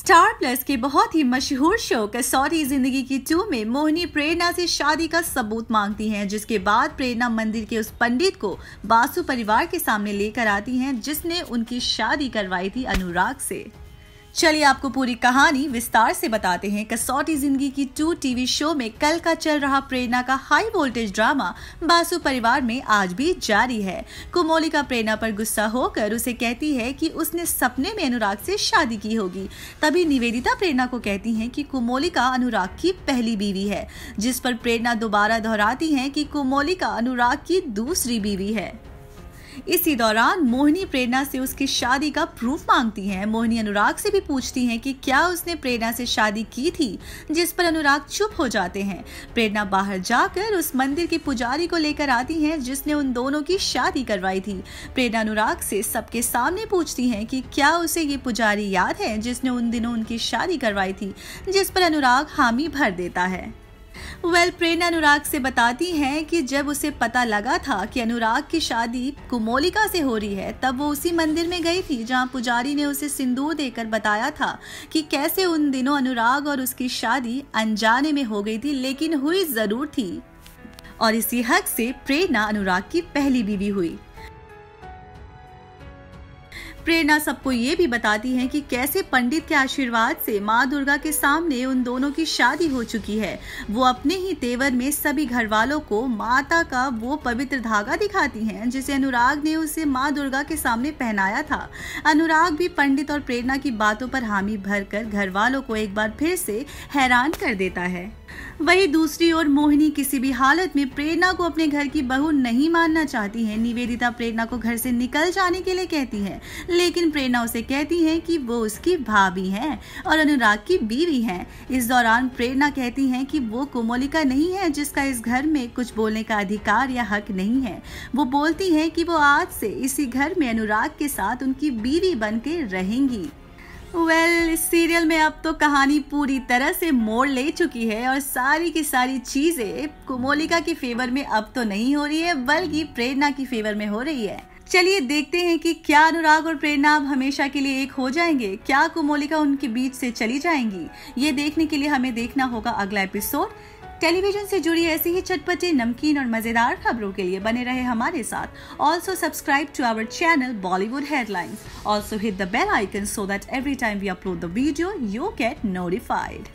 Star plus के बहुत ही मशहूर शो कसौटी जिंदगी की 2 में मोहिनी प्रेरणा से शादी का सबूत मांगती हैं, जिसके बाद प्रेरणा मंदिर के उस पंडित को बासु परिवार के सामने लेकर आती हैं जिसने उनकी शादी करवाई थी अनुराग से। चलिए आपको पूरी कहानी विस्तार से बताते हैं। कसौटी जिंदगी की 2 टीवी शो में कल का चल रहा प्रेरणा का हाई वोल्टेज ड्रामा बासु परिवार में आज भी जारी है। कोमोलिका प्रेरणा पर गुस्सा होकर उसे कहती है कि उसने सपने में अनुराग से शादी की होगी। तभी निवेदिता प्रेरणा को कहती हैं कि कोमोलिका अनुराग की पहली बीवी है, जिस पर प्रेरणा दोबारा दोहराती हैं कि कोमोलिका अनुराग की दूसरी बीवी है। इसी दौरान मोहिनी प्रेरणा से उसकी शादी का प्रूफ मांगती हैं। मोहिनी अनुराग से भी पूछती हैं कि क्या उसने प्रेरणा से शादी की थी, जिस पर अनुराग चुप हो जाते हैं। प्रेरणा बाहर जाकर उस मंदिर के पुजारी को लेकर आती हैं जिसने उन दोनों की शादी करवाई थी। प्रेरणा अनुराग से सबके सामने पूछती हैं कि क्या उसे ये पुजारी याद है जिसने उन दिनों उनकी शादी करवाई थी, जिस पर अनुराग हामी भर देता है। प्रेरणा अनुराग से बताती हैं कि जब उसे पता लगा था कि अनुराग की शादी कोमोलिका से हो रही है, तब वो उसी मंदिर में गई थी जहां पुजारी ने उसे सिंदूर देकर बताया था कि कैसे उन दिनों अनुराग और उसकी शादी अनजाने में हो गई थी, लेकिन हुई जरूर थी। और इसी हक से प्रेरणा अनुराग की पहली बीवी हुई। प्रेरणा सबको ये भी बताती है कि कैसे पंडित के आशीर्वाद से माँ दुर्गा के सामने उन दोनों की शादी हो चुकी है। वो अपने ही तेवर में सभी घर वालों को माता का वो पवित्र धागा दिखाती हैं जिसे अनुराग ने उसे माँ दुर्गा के सामने पहनाया था। अनुराग भी पंडित और प्रेरणा की बातों पर हामी भरकर घर वालों को एक बार फिर से हैरान कर देता है। वहीं दूसरी ओर मोहिनी किसी भी हालत में प्रेरणा को अपने घर की बहू नहीं मानना चाहती है। निवेदिता प्रेरणा को घर से निकल जाने के लिए कहती है, लेकिन प्रेरणा उसे कहती है कि वो उसकी भाभी हैं और अनुराग की बीवी हैं। इस दौरान प्रेरणा कहती है कि वो कोमोलिका नहीं है जिसका इस घर में कुछ बोलने का अधिकार या हक नहीं है। वो बोलती है कि वो आज से इसी घर में अनुराग के साथ उनकी बीवी बन के रहेंगी। इस सीरियल में अब तो कहानी पूरी तरह से मोड़ ले चुकी है और सारी की सारी चीजें कोमोलिका के फेवर में अब तो नहीं हो रही है, बल्कि प्रेरणा की फेवर में हो रही है। चलिए देखते हैं कि क्या अनुराग और प्रेरणा अब हमेशा के लिए एक हो जाएंगे, क्या कोमोलिका उनके बीच से चली जाएंगी। ये देखने के लिए हमें देखना होगा अगला एपिसोड। टेलीविजन से जुड़ी ऐसी ही चटपटे, नमकीन और मजेदार खबरों के लिए बने रहे हमारे साथ। Also subscribe to our channel Bollywood headlines. Also hit the bell icon so that every time we upload the video you get notified.